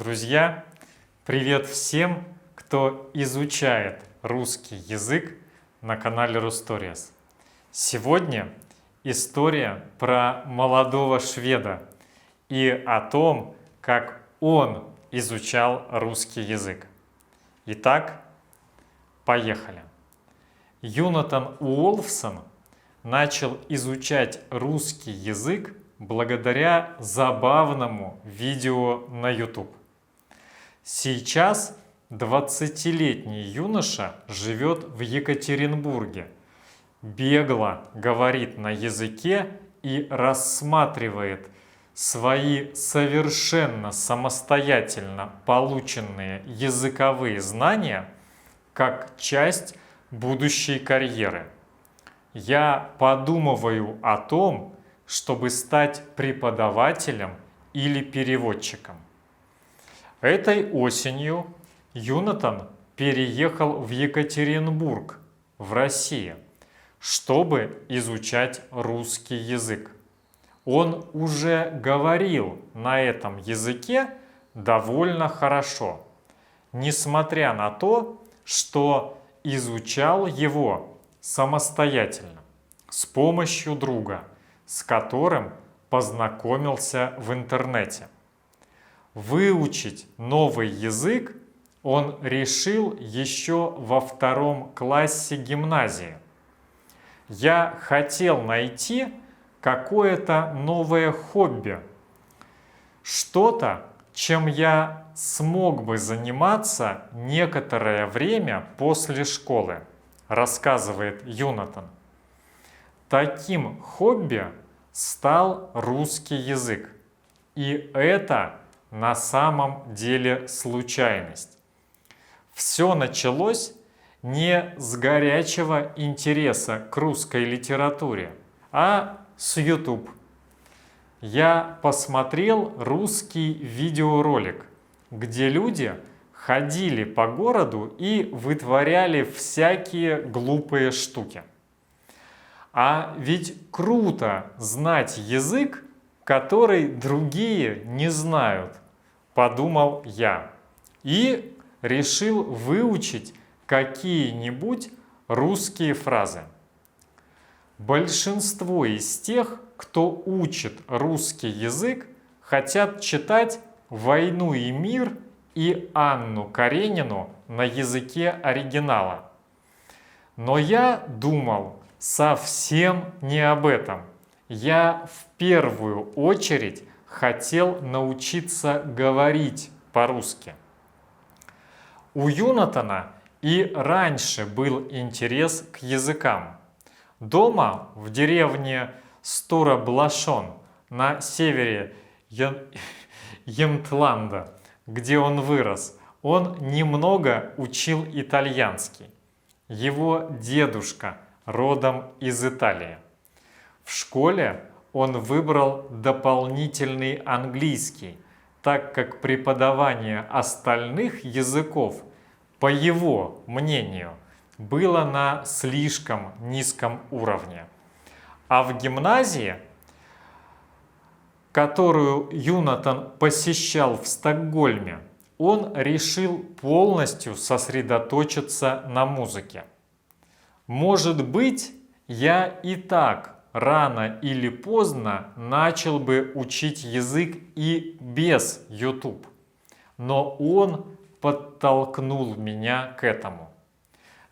Друзья, привет всем, кто изучает русский язык на канале Русториас. Сегодня история про молодого шведа и о том, как он изучал русский язык. Итак, поехали. Йонатан Уолфсон начал изучать русский язык благодаря забавному видео на YouTube. Сейчас 20-летний юноша живет в Екатеринбурге, бегло говорит на языке и рассматривает свои совершенно самостоятельно полученные языковые знания как часть будущей карьеры. Я подумываю о том, чтобы стать преподавателем или переводчиком. Этой осенью Йонатан переехал в Екатеринбург, в Россию, чтобы изучать русский язык. Он уже говорил на этом языке довольно хорошо, несмотря на то, что изучал его самостоятельно, с помощью друга, с которым познакомился в интернете. Выучить новый язык он решил еще во 2 классе гимназии. Я хотел найти какое-то новое хобби, что-то, чем я смог бы заниматься некоторое время после школы, рассказывает Йонатан. Таким хобби стал русский язык. И это на самом деле случайность. Все началось не с горячего интереса к русской литературе, а с YouTube. Я посмотрел русский видеоролик, где люди ходили по городу и вытворяли всякие глупые штуки. А ведь круто знать язык, который другие не знают, подумал я, и решил выучить какие-нибудь русские фразы. Большинство из тех, кто учит русский язык, хотят читать «Войну и мир» и Анну Каренину на языке оригинала. Но я думал совсем не об этом. Я в первую очередь хотел научиться говорить по-русски. У Йонатана и раньше был интерес к языкам. Дома в деревне Стора-Блашон на севере Емтланда, где он вырос, он немного учил итальянский. Его дедушка родом из Италии. В школе он выбрал дополнительный английский, так как преподавание остальных языков, по его мнению, было на слишком низком уровне. А в гимназии, которую Йонатан посещал в Стокгольме, он решил полностью сосредоточиться на музыке. Может быть, я и так рано или поздно начал бы учить язык и без YouTube, но он подтолкнул меня к этому.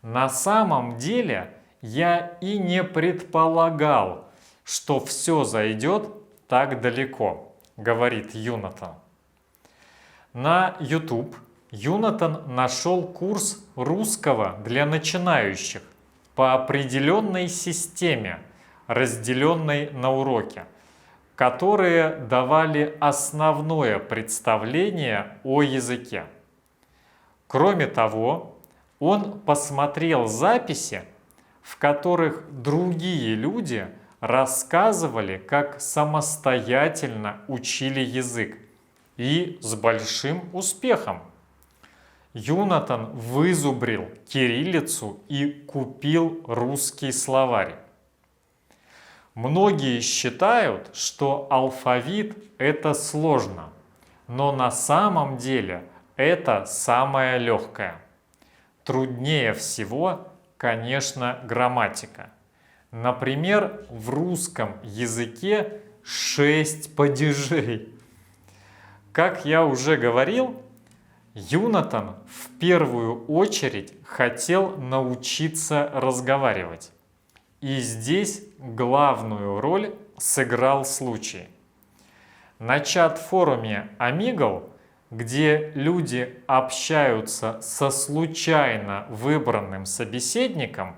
На самом деле я и не предполагал, что все зайдет так далеко, говорит Йонатан. На YouTube Йонатан нашел курс русского для начинающих по определенной системе, разделенной на уроки, которые давали основное представление о языке. Кроме того, он посмотрел записи, в которых другие люди рассказывали, как самостоятельно учили язык, и с большим успехом. Йонатан вызубрил кириллицу и купил русский словарь. Многие считают, что алфавит – это сложно, но на самом деле это самое легкое. Труднее всего, конечно, грамматика. Например, в русском языке 6 падежей. Как я уже говорил, Юнатан в первую очередь хотел научиться разговаривать. И здесь главную роль сыграл случай. На чат-форуме Omegle, где люди общаются со случайно выбранным собеседником,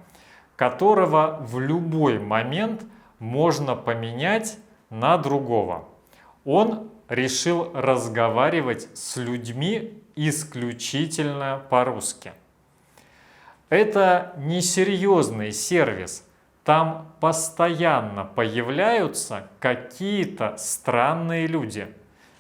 которого в любой момент можно поменять на другого, он решил разговаривать с людьми исключительно по-русски. Это несерьезный сервис. Там постоянно появляются какие-то странные люди.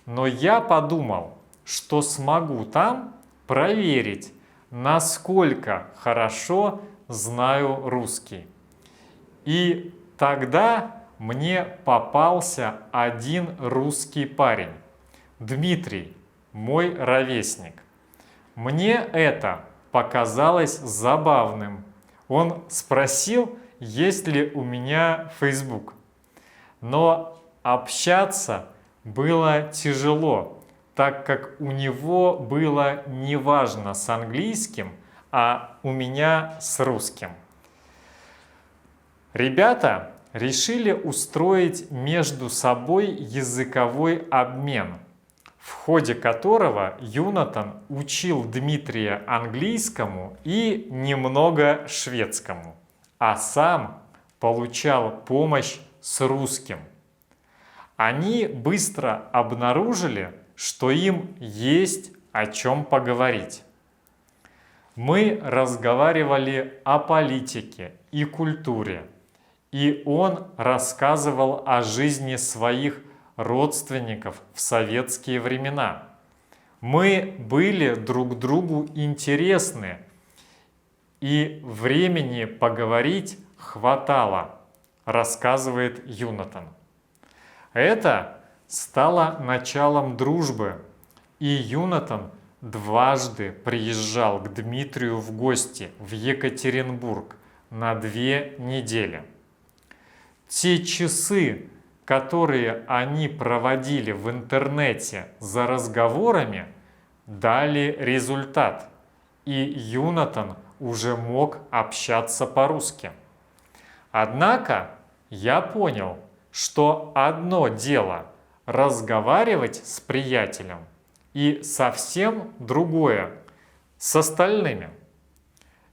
Но я подумал, что смогу там проверить, насколько хорошо знаю русский. И тогда мне попался один русский парень, Дмитрий, мой ровесник. Мне это показалось забавным. Он спросил, есть ли у меня Facebook. Но общаться было тяжело, так как у него было неважно с английским, а у меня с русским. Ребята решили устроить между собой языковой обмен, в ходе которого Юнатан учил Дмитрия английскому и немного шведскому, а сам получал помощь с русским. Они быстро обнаружили, что им есть о чем поговорить. Мы разговаривали о политике и культуре, и он рассказывал о жизни своих родственников в советские времена. Мы были друг другу интересны, и времени поговорить хватало, рассказывает Юнатан. Это стало началом дружбы, и Юнатан дважды приезжал к Дмитрию в гости в Екатеринбург на 2 недели. Те часы, которые они проводили в интернете за разговорами, дали результат, и Юнатан уже мог общаться по-русски. Однако я понял, что одно дело разговаривать с приятелем и совсем другое с остальными.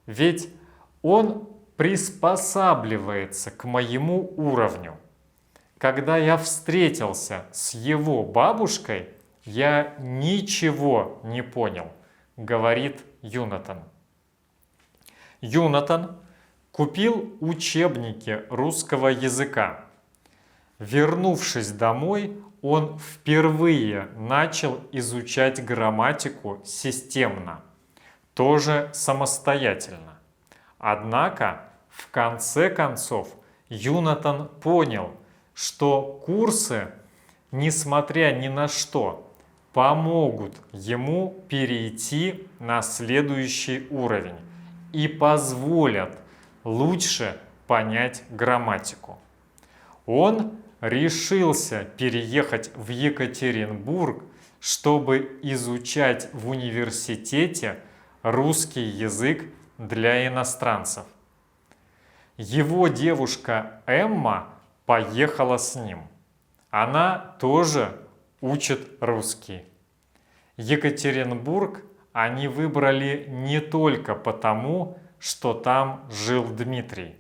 Ведь он приспосабливается к моему уровню. Когда я встретился с его бабушкой, я ничего не понял, говорит Юнатан. Юнатан купил учебники русского языка. Вернувшись домой, он впервые начал изучать грамматику системно, тоже самостоятельно. Однако, в конце концов, Юнатан понял, что курсы, несмотря ни на что, помогут ему перейти на следующий уровень и позволят лучше понять грамматику. Он решился переехать в Екатеринбург, чтобы изучать в университете русский язык для иностранцев. Его девушка Эмма поехала с ним. Она тоже учит русский. Екатеринбург они выбрали не только потому, что там жил Дмитрий.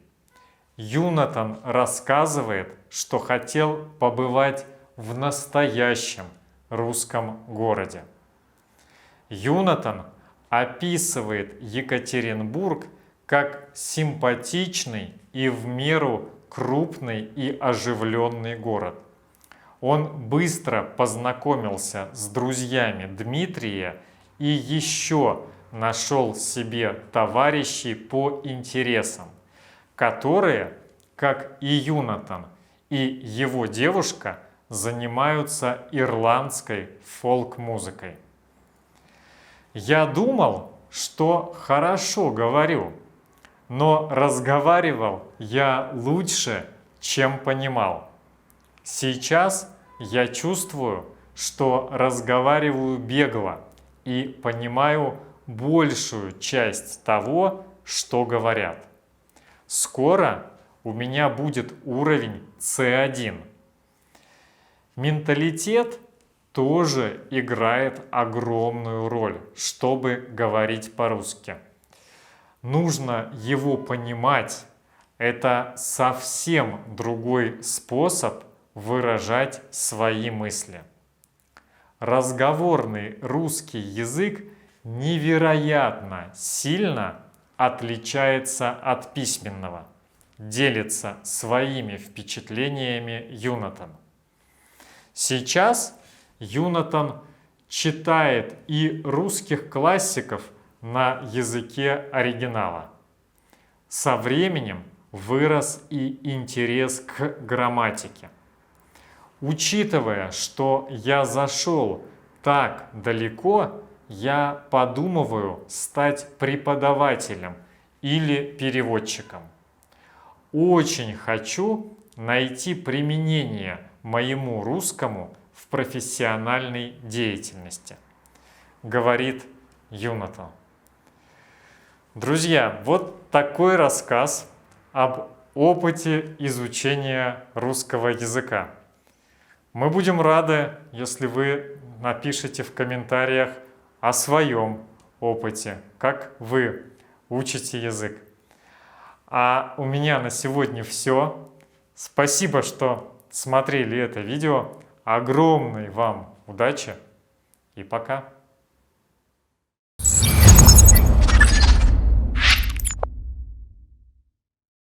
Юнатан рассказывает, что хотел побывать в настоящем русском городе. Юнатан описывает Екатеринбург как симпатичный и в меру крупный и оживленный город. Он быстро познакомился с друзьями Дмитрия и еще нашел себе товарищей по интересам, которые, как и Юнатан и его девушка, занимаются ирландской фолк-музыкой. Я думал, что хорошо говорю, но разговаривал я лучше, чем понимал. Сейчас я чувствую, что разговариваю бегло и понимаю большую часть того, что говорят. Скоро у меня будет уровень C1. Менталитет тоже играет огромную роль, чтобы говорить по-русски. Нужно его понимать. Это совсем другой способ выражать свои мысли. Разговорный русский язык невероятно сильно отличается от письменного, делится своими впечатлениями Юнатан. Сейчас Юнатан читает и русских классиков на языке оригинала. Со временем вырос и интерес к грамматике. Учитывая, что я зашел так далеко, я подумываю стать преподавателем или переводчиком. Очень хочу найти применение моему русскому в профессиональной деятельности, говорит Юнатан. Друзья, вот такой рассказ об опыте изучения русского языка. Мы будем рады, если вы напишите в комментариях о своем опыте, как вы учите язык. А у меня на сегодня все. Спасибо, что смотрели это видео. Огромной вам удачи и пока!